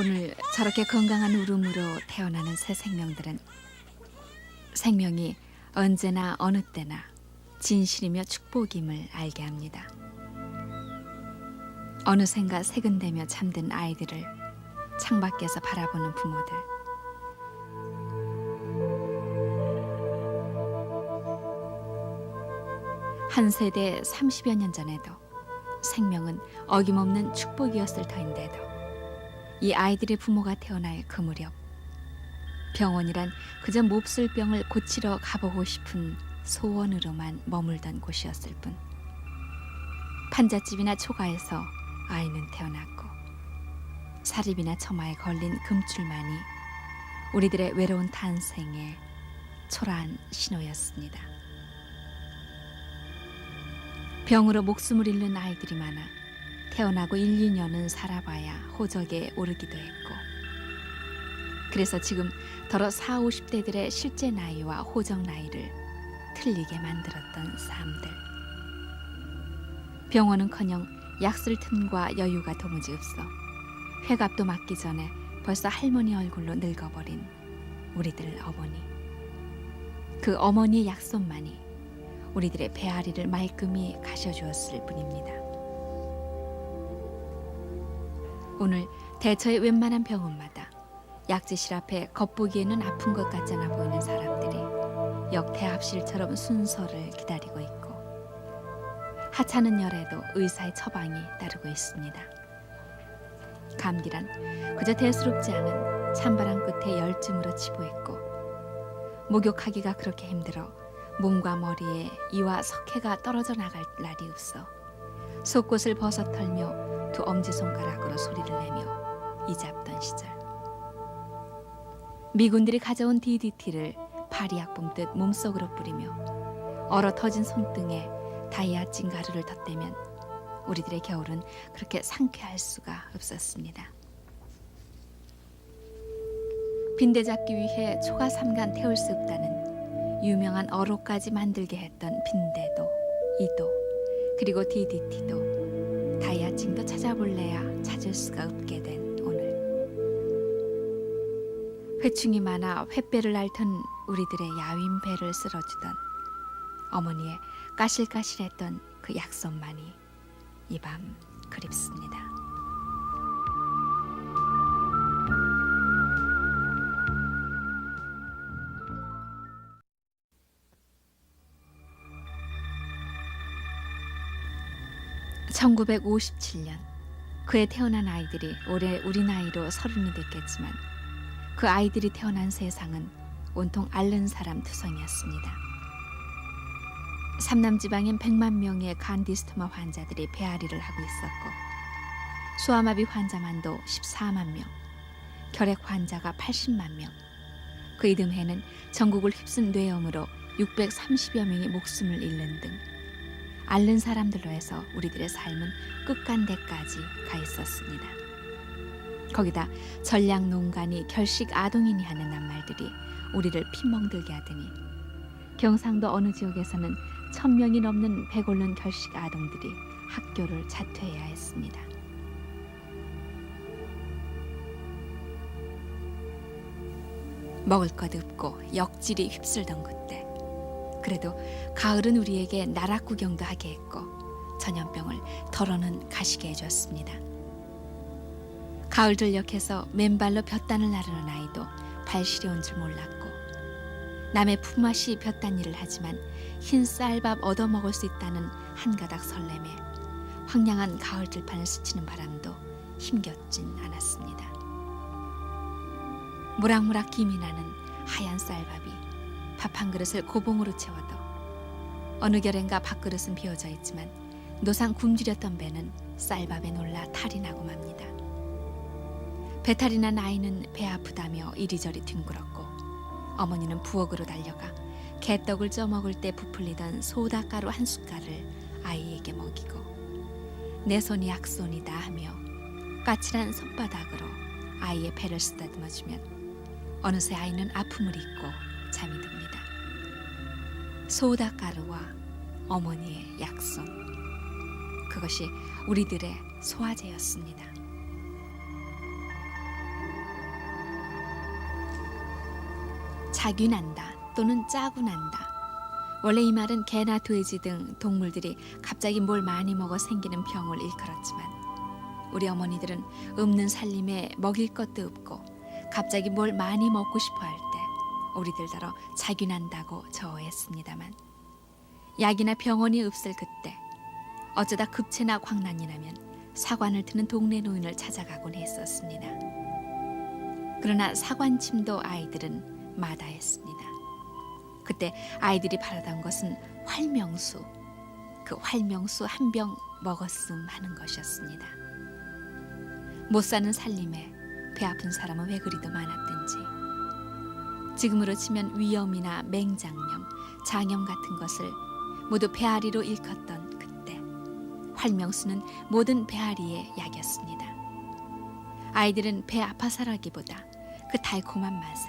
오늘 저렇게 건강한 울음으로 태어나는 새 생명들은 생명이 언제나 어느 때나 진실이며 축복임을 알게 합니다. 어느샌가 세근대며 잠든 아이들을 창밖에서 바라보는 부모들, 한 세대 30여 년 전에도 생명은 어김없는 축복이었을 터인데도 이 아이들의 부모가 태어날 그 무렵 병원이란 그저 몹쓸 병을 고치러 가보고 싶은 소원으로만 머물던 곳이었을 뿐, 판잣집이나 초가에서 아이는 태어났고 사립이나 처마에 걸린 금줄만이 우리들의 외로운 탄생의 초라한 신호였습니다. 병으로 목숨을 잃는 아이들이 많아 태어나고 1, 2년은 살아봐야 호적에 오르기도 했고, 그래서 지금 더러 40, 50대들의 실제 나이와 호적 나이를 틀리게 만들었던 삶들. 병원은커녕 약 쓸 틈과 여유가 도무지 없어 회갑도 맞기 전에 벌써 할머니 얼굴로 늙어버린 우리들 어머니. 그 어머니의 약손만이 우리들의 배앓이를 말끔히 가셔주었을 뿐입니다. 오늘 대처의 웬만한 병원마다 약재실 앞에 겉보기에는 아픈 것 같잖아 보이는 사람들이 역대합실처럼 순서를 기다리고 있고, 하찮은 열에도 의사의 처방이 따르고 있습니다. 감기란 그저 대수롭지 않은 찬바람 끝에 열증으로 치부했고, 목욕하기가 그렇게 힘들어 몸과 머리에 이와 석회가 떨어져 나갈 날이 없어 속옷을 벗어털며 두 엄지손가락으로 소리를 내며 이잡던 시절, 미군들이 가져온 DDT를 파리약 뿜듯 몸속으로 뿌리며 얼어 터진 손등에 다이아 찡가루를 덧대면 우리들의 겨울은 그렇게 상쾌할 수가 없었습니다. 빈대 잡기 위해 초가 삼간 태울 수 없다는 유명한 어로까지 만들게 했던 빈대도, 이도, 그리고 DDT도 다이아증도 찾아볼래야 찾을 수가 없게 된 오늘. 회충이 많아 횃배를 앓던 우리들의 야윈 배를 쓸어주던 어머니의 까실까실했던 그 약손만이 이 밤 그립습니다. (1957년) 그에 태어난 아이들이 올해 우리 나이로 30이 됐겠지만 그 아이들이 태어난 세상은 온통 앓는 사람 투성이었습니다. 삼남지방엔 100만 명의 간디스토마 환자들이 배앓이를 하고 있었고, 수아마비 환자만도 14만 명, 결핵 환자가 80만 명, 그 이듬해는 전국을 휩쓴 뇌염으로 630여 명이 목숨을 잃는 등 앓는 사람들로 해서 우리들의 삶은 끝간데까지 가 있었습니다. 거기다 전략 농간이 결식 아동이니 하는 낱말들이 우리를 핀멍들게 하더니 경상도 어느 지역에서는 1000명이 넘는 배골른 결식 아동들이 학교를 자퇴해야 했습니다. 먹을 것 없고 역질이 휩쓸던 그때, 그래도 가을은 우리에게 나락 구경도 하게 했고 전염병을 덜어는 가시게 해줬습니다. 가을 들녘에서 맨발로 볕단을 나르는 아이도 발 시려운 줄 몰랐고, 남의 품맛이 볕단 일을 하지만 흰 쌀밥 얻어먹을 수 있다는 한 가닥 설렘에 황량한 가을 들판을 스치는 바람도 힘겹진 않았습니다. 모락모락 김이 나는 하얀 쌀밥이 밥 한 그릇을 고봉으로 채워도 어느 결엔가 밥그릇은 비어져 있지만 노상 굶주렸던 배는 쌀밥에 놀라 탈이 나고 맙니다. 배탈이 난 아이는 배 아프다며 이리저리 뒹굴었고, 어머니는 부엌으로 달려가 개떡을 쪄먹을 때 부풀리던 소다가루 한 숟갈을 아이에게 먹이고, 내 손이 약손이다 하며 까칠한 손바닥으로 아이의 배를 쓰다듬어주면 어느새 아이는 아픔을 잊고 잠이 듭니다. 소다가루와 어머니의 약손, 그것이 우리들의 소화제였습니다. 자귀 난다 또는 짜고 난다. 원래 이 말은 개나 돼지 등 동물들이 갑자기 뭘 많이 먹어 생기는 병을 일컬었지만 우리 어머니들은 없는 살림에 먹일 것도 없고 갑자기 뭘 많이 먹고 싶어 할 때 우리들더러 자귀 난다고 저어했습니다만 약이나 병원이 없을 그때 어쩌다 급체나 광난이 나면 사관을 트는 동네 노인을 찾아가곤 했었습니다. 그러나 사관침도 아이들은 마다했습니다. 그때 아이들이 바라던 것은 활명수, 그 활명수 한 병 먹었음 하는 것이었습니다. 못 사는 살림에 배 아픈 사람은 왜 그리도 많았든지 지금으로 치면 위염이나 맹장염, 장염 같은 것을 모두 배앓이로 일컫던 그때 활명수는 모든 배앓이의 약이었습니다. 아이들은 배 아파서라기보다 그 달콤한 맛에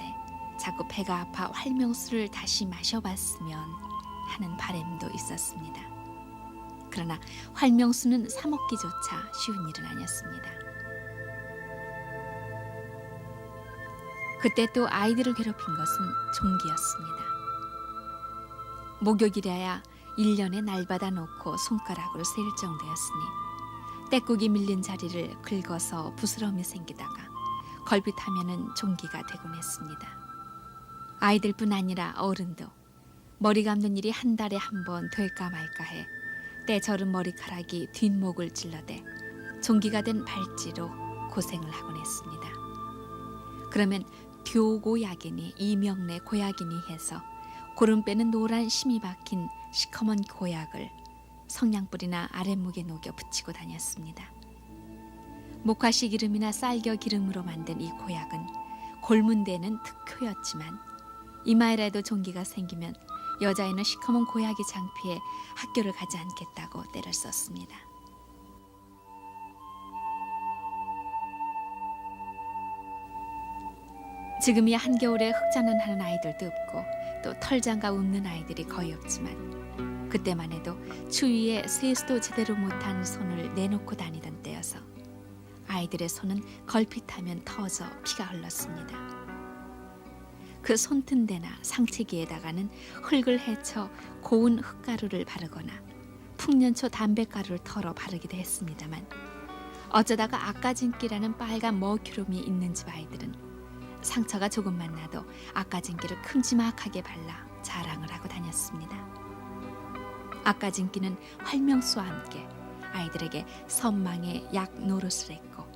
자꾸 배가 아파 활명수를 다시 마셔봤으면 하는 바람도 있었습니다. 그러나 활명수는 사 먹기조차 쉬운 일은 아니었습니다. 그때 또 아이들을 괴롭힌 것은 종기였습니다. 목욕이라야 1년에 날받아 놓고 손가락으로 셀 정도였으니 떼국이 밀린 자리를 긁어서 부스럼이 생기다가 걸핏하면은 종기가 되곤 했습니다. 아이들뿐 아니라 어른도 머리 감는 일이 한 달에 한 번 될까 말까 해 때 저른 머리카락이 뒷목을 찔러대 종기가 된 발찌로 고생을 하곤 했습니다. 그러면 교고약이니 이명래 고약이니 해서 고름 빼는 노란 심이 박힌 시커먼 고약을 성냥불이나 아랫목에 녹여 붙이고 다녔습니다. 목화씨 기름이나 쌀겨 기름으로 만든 이 고약은 골문 데는 특효였지만 이마에라도 종기가 생기면 여자애는 시커먼 고약이 창피해 학교를 가지 않겠다고 때를 썼습니다. 지금이야 한겨울에 흑자는 하는 아이들도 없고 또 털장가 웃는 아이들이 거의 없지만 그때만 해도 추위에 세수도 제대로 못한 손을 내놓고 다니던 때여서 아이들의 손은 걸핏하면 터져 피가 흘렀습니다. 그 손튼 데나 상체기에다가는 흙을 헤쳐 고운 흙가루를 바르거나 풍년초 담뱃가루를 털어 바르기도 했습니다만 어쩌다가 아까진기라는 빨간 머큐름이 있는 집 아이들은 상처가 조금만 나도 아까진기를 큼지막하게 발라 자랑을 하고 다녔습니다. 아까진기는 활명수와 함께 아이들에게 선망의 약 노릇을 했고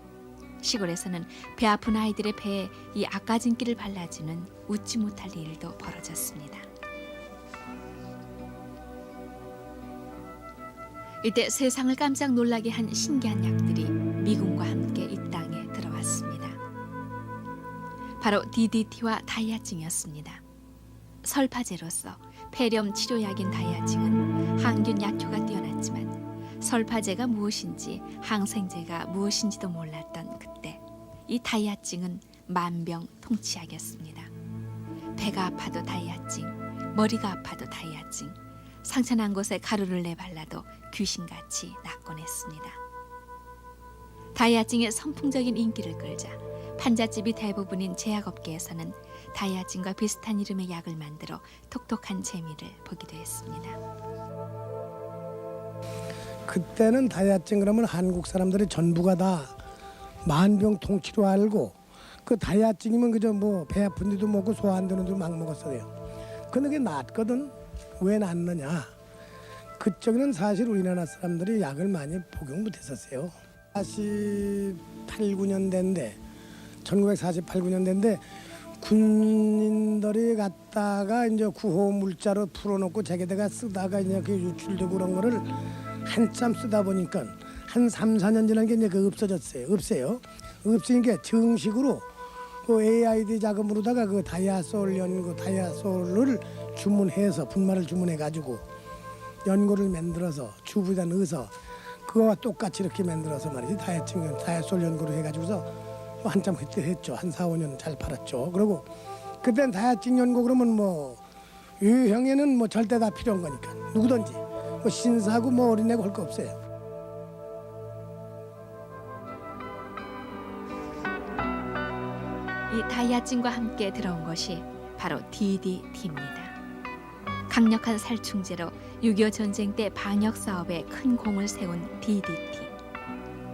시골에서는 배 아픈 아이들의 배에 이 아까진기를 발라주는 웃지 못할 일도 벌어졌습니다. 이때 세상을 깜짝 놀라게 한 신기한 약들이 미군과 함께 이 땅에 들어왔습니다. 바로 DDT와 다이아증이었습니다. 설파제로서 폐렴 치료약인 다이아증은 항균 약효가 뛰어났지만 설파제가 무엇인지 항생제가 무엇인지도 몰랐던 그때 이 다이아증은 만병통치약이었습니다. 배가 아파도 다이아증, 머리가 아파도 다이아증, 상처난 곳에 가루를 내발라도 귀신같이 낫곤 했습니다. 다이아증의 선풍적인 인기를 끌자 판잣집이 대부분인 제약업계에서는 다이아증과 비슷한 이름의 약을 만들어 톡톡한 재미를 보기도 했습니다. 그때는 다이아증 그러면 한국 사람들이 전부가 다 만병통치로 알고 그 다이아증이면 그저 뭐 배 아픈 데도 먹고 소 안 되는 데도 막 먹었어요. 근데 그게 낫거든. 왜 낫느냐? 그쪽에는 사실 우리나라 사람들이 약을 많이 복용 못했었어요. 48, 9년대인데 1948, 9년대인데 군인들이 갔다가 이제 구호 물자로 풀어놓고 자기들가 쓰다가 이제 그 유출되고 그런 거를 한참 쓰다 보니까 한 3, 4년 지난 게 이제 그 없어졌어요. 없어요. 없으니까 정식으로 그 AID 자금으로다가 그 다이아솔 연고 다이아솔을 주문해서 분말을 주문해 가지고 연고를 만들어서 주부에 넣어서 그거와 똑같이 이렇게 만들어서 말이지 다이아솔 연고를 해가지고서 한참 그때 했죠. 한 4, 5년 잘 팔았죠. 그리고 그때는 다이아증 연고 그러면 뭐 유형에는 뭐 절대 다 필요한 거니까 누구든지 뭐 신사고 뭐 어린애고 할 거 없어요. 이 다이아증과 함께 들어온 것이 바로 DDT입니다. 강력한 살충제로 6.25 전쟁 때 방역 사업에 큰 공을 세운 DDT.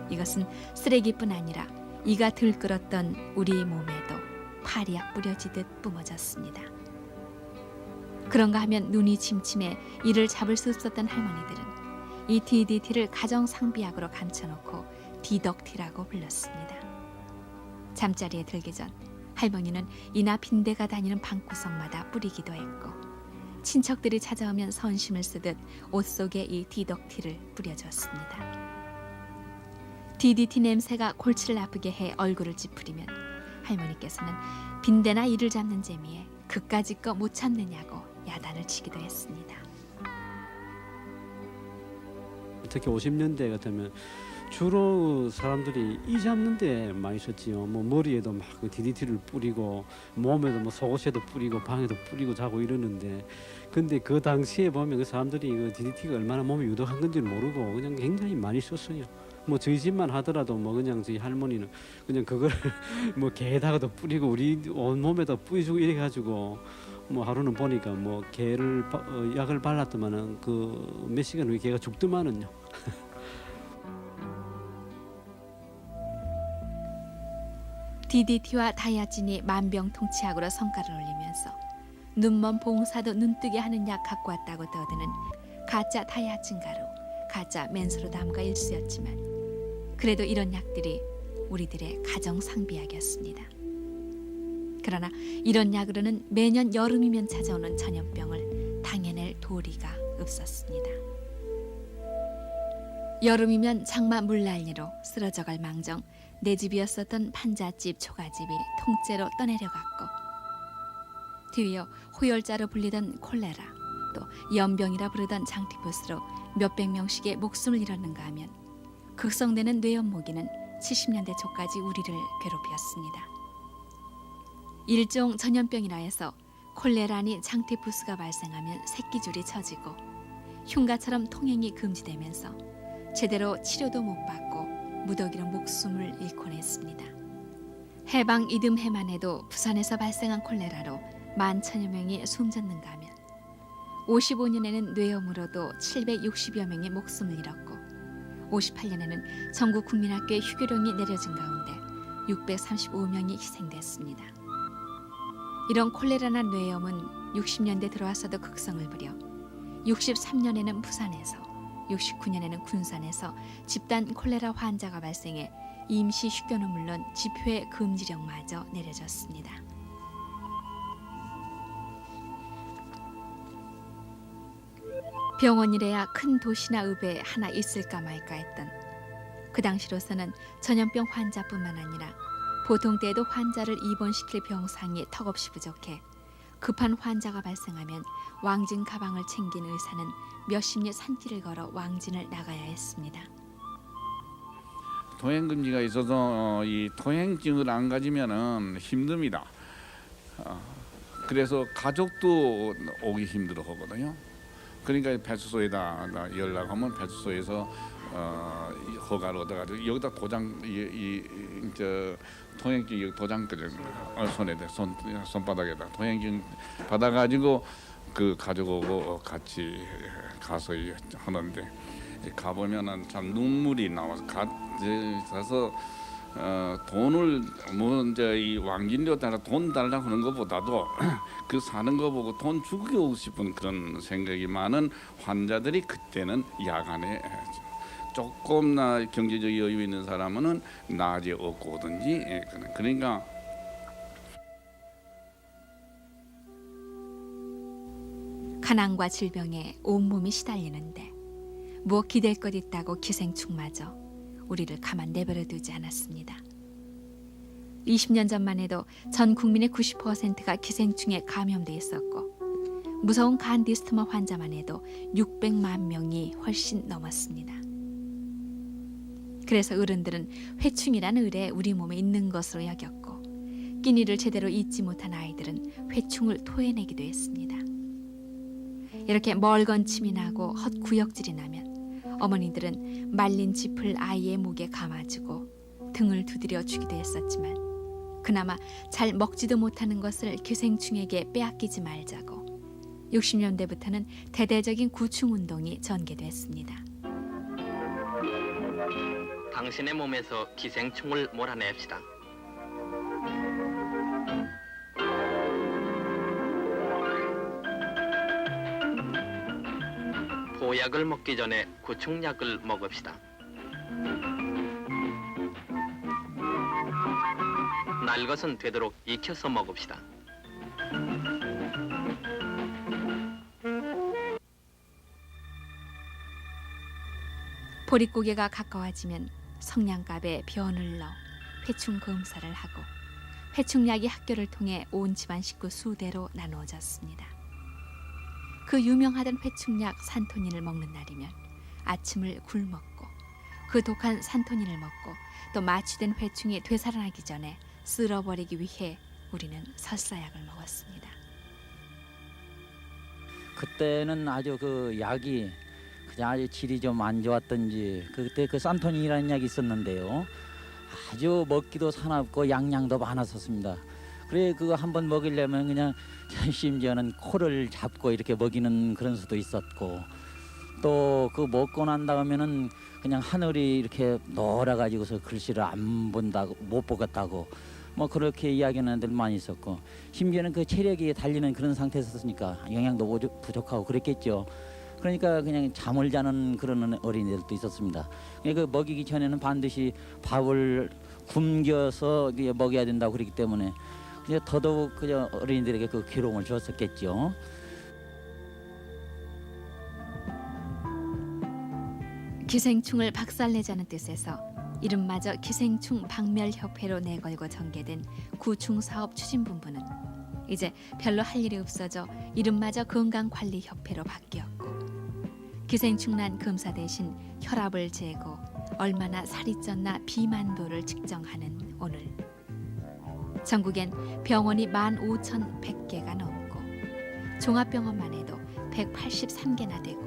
이것은 쓰레기뿐 아니라 이가 들끓었던 우리 몸에도 파리약 뿌려지듯 뿜어졌습니다. 그런가 하면 눈이 침침해 이를 잡을 수 없었던 할머니들은 이 DDT를 가정 상비약으로 감춰놓고 디덕티라고 불렀습니다. 잠자리에 들기 전 할머니는 이나 빈대가 다니는 방구석마다 뿌리기도 했고 친척들이 찾아오면 선심을 쓰듯 옷 속에 이 디덕티를 뿌려줬습니다. DDT 냄새가 골치를 아프게 해 얼굴을 찌푸리면 할머니께서는 빈대나 이를 잡는 재미에 그까짓 거 못 참느냐고 야단을 치기도 했습니다. 특히 50년대 같으면 주로 사람들이 이 잡는 데 많이 썼지요. 뭐 머리에도 막 DDT를 뿌리고 몸에도 뭐 속옷에도 뿌리고 방에도 뿌리고 자고 이러는데, 근데 그 당시에 보면 그 사람들이 그 DDT가 얼마나 몸에 유독한 건지를 모르고 그냥 굉장히 많이 썼어요. 뭐 저희 집만 하더라도 뭐 그냥 저희 할머니는 그냥 그걸 뭐 개에다가도 뿌리고 우리 온 몸에다 뿌려주고 이래 가지고 뭐 하루는 보니까 뭐 개를 약을 발랐더만은 그 몇 시간 후에 개가 죽더만은요. DDT와 다이아진이 만병통치약으로 성과를 올리면서 눈먼 봉사도 눈뜨게 하는 약 갖고 왔다고 떠드는 가짜 다이아진 가루, 가짜 맨스로담과 일수였지만 그래도 이런 약들이 우리들의 가정 상비약이었습니다. 그러나 이런 약으로는 매년 여름이면 찾아오는 전염병을 당해낼 도리가 없었습니다. 여름이면 장마 물난리로 쓰러져갈 망정 내 집이었었던 판잣집, 초가집이 통째로 떠내려갔고 뒤이어 호열자로 불리던 콜레라, 또 연병이라 부르던 장티푸스로 몇백 명씩의 목숨을 잃었는가 하면 극성되는 뇌연모기는 70년대 초까지 우리를 괴롭혔습니다. 일종 전염병이라 해서 콜레라니 장티푸스가 발생하면 새끼줄이 처지고 흉가처럼 통행이 금지되면서 제대로 치료도 못 받고 무더기로 목숨을 잃곤 했습니다. 해방 이듬해만 해도 부산에서 발생한 콜레라로 11,000여 명이 숨졌는가 하면 55년에는 뇌염으로도 760여 명이 목숨을 잃었고 58년에는 전국 국민학교에 휴교령이 내려진 가운데 635명이 희생됐습니다. 이런 콜레라나 뇌염은 60년대 들어와서도 극성을 부려 63년에는 부산에서 69년에는 군산에서 집단 콜레라 환자가 발생해 임시 휴교는 물론 집회 금지령마저 내려졌습니다. 병원이래야 큰 도시나 읍에 하나 있을까 말까 했던 그 당시로서는 전염병 환자뿐만 아니라 보통 때에도 환자를 입원시킬 병상이 턱없이 부족해 급한 환자가 발생하면 왕진 가방을 챙긴 의사는 몇십 리 산길을 걸어 왕진을 나가야 했습니다. 통행 금지가 있어서 이 통행증을 안 가지면은 힘듭니다. 그래서 가족도 오기 힘들어 하거든요. 그러니까 배수소에다 연락하면 배수소에서 허가를 얻어가지고 여기다 도장 저 통행증 도장까지 손바닥에다 통행증 받아가지고 그 가져오고 같이 가서 하는데 가보면은 참 눈물이 나와서 가서 돈을 먼저 이 왕진료 따라 돈 달라고 하는 것보다도 그 사는 거 보고 돈 주고 싶은 그런 생각이 많은 환자들이 그때는 야간에 조금나 경제적 여유 있는 사람은 낮에 얻고 오든지 그러니까 가난과 질병에 온몸이 시달리는데 무엇 기댈 것 있다고 기생충마저 우리를 가만 내버려 두지 않았습니다. 20년 전만 해도 전 국민의 90%가 기생충에 감염돼 있었고 무서운 간디스트마 환자만 해도 600만 명이 훨씬 넘었습니다. 그래서 어른들은 회충이란 을에 우리 몸에 있는 것으로 여겼고 끼니를 제대로 잊지 못한 아이들은 회충을 토해내기도 했습니다. 이렇게 멀건 침이 나고 헛구역질이 나면 어머니들은 말린 짚을 아이의 목에 감아주고 등을 두드려 주기도 했었지만 그나마 잘 먹지도 못하는 것을 기생충에게 빼앗기지 말자고 60년대부터는 대대적인 구충 운동이 전개됐습니다. 당신의 몸에서 기생충을 몰아냅시다. 보약을 먹기 전에 구충약을 먹읍시다. 날 것은 되도록 익혀서 먹읍시다. 보릿고개가 가까워지면 성냥갑에 변을 넣어 회충 검사를 하고 회충약이 학교를 통해 온 집안 식구 수대로 나누어졌습니다. 그 유명하던 회충약 산토닌을 먹는 날이면 아침을 굴먹고 그 독한 산토닌을 먹고 또 마취된 회충이 되살아나기 전에 쓸어버리기 위해 우리는 설사약을 먹었습니다. 그때는 아주 그 약이 그냥 아주 질이 좀 안 좋았던지 그때 그 산토닌이라는 약이 있었는데요. 아주 먹기도 사납고 양량도 많았었습니다. 그래 그거 한번 먹이려면 그냥 심지어는 코를 잡고 이렇게 먹이는 그런 수도 있었고 또 그 먹고 난 다음에는 그냥 하늘이 이렇게 노라가지고서 글씨를 안 본다고 못 보겠다고 뭐 그렇게 이야기하는 애들 많이 있었고 심지어는 그 체력이 달리는 그런 상태였으니까 영양도 부족하고 그랬겠죠. 그러니까 그냥 잠을 자는 그런 어린이들도 있었습니다. 그 먹이기 전에는 반드시 밥을 굶겨서 먹여야 된다고 그랬기 때문에 더더욱 그저 어린이들에게 그 괴로움을 줬었겠죠. 기생충을 박살내자는 뜻에서 이름마저 기생충 박멸협회로 내걸고 전개된 구충사업 추진본부는 이제 별로 할 일이 없어져 이름마저 건강관리협회로 바뀌었고 기생충 난 검사 대신 혈압을 재고 얼마나 살이 쪘나 비만도를 측정하는 오늘 전국엔 병원이 15,100개가 넘고 종합병원만 해도 183개나 되고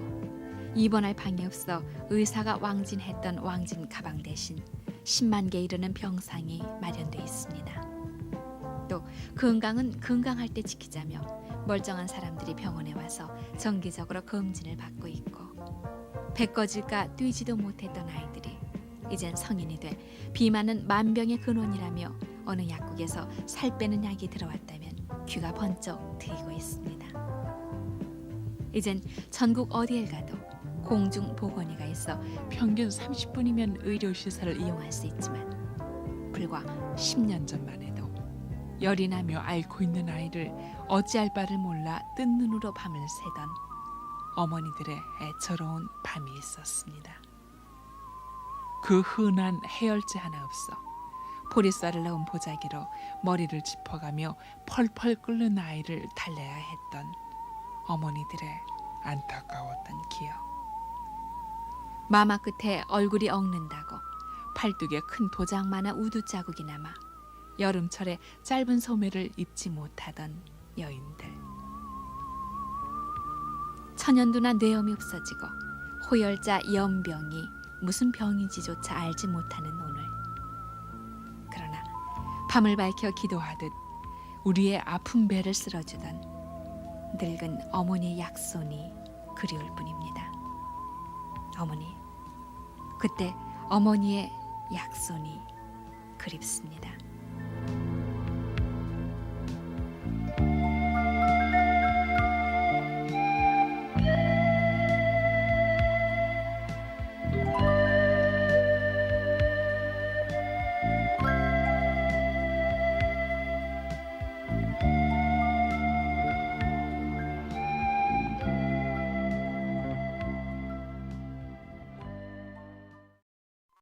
입원할 방이 없어 의사가 왕진했던 왕진 가방 대신 10만 개 이르는 병상이 마련돼 있습니다. 또 건강은 건강할 때 지키자며 멀쩡한 사람들이 병원에 와서 정기적으로 검진을 받고 있고 배 꺼질까 뛰지도 못했던 아이들이 이젠 성인이 돼 비만은 만병의 근원이라며 어느 약국에서 살 빼는 약이 들어왔다면 귀가 번쩍 트이고 있습니다. 이젠 전국 어디에 가도 공중보건의가 있어 평균 30분이면 의료시설을 이용할 수 있지만 불과 10년 전만 해도 열이 나며 앓고 있는 아이를 어찌할 바를 몰라 뜬 눈으로 밤을 새던 어머니들의 애처로운 밤이 있었습니다. 그 흔한 해열제 하나 없어 보리쌀을 넣은 보자기로 머리를 짚어가며 펄펄 끓는 아이를 달래야 했던 어머니들의 안타까웠던 기억. 마마 끝에 얼굴이 엉는다고 팔뚝에 큰 도장만한 우두 자국이 남아 여름철에 짧은 소매를 입지 못하던 여인들. 천연두나 뇌염이 없어지고 호열자 연병이 무슨 병인지조차 알지 못하는 오늘. 그러나 밤을 밝혀 기도하듯 우리의 아픈 배를 쓸어주던 늙은 어머니의 약손이 그리울 뿐입니다. 어머니, 그때 어머니의 약손이 그립습니다.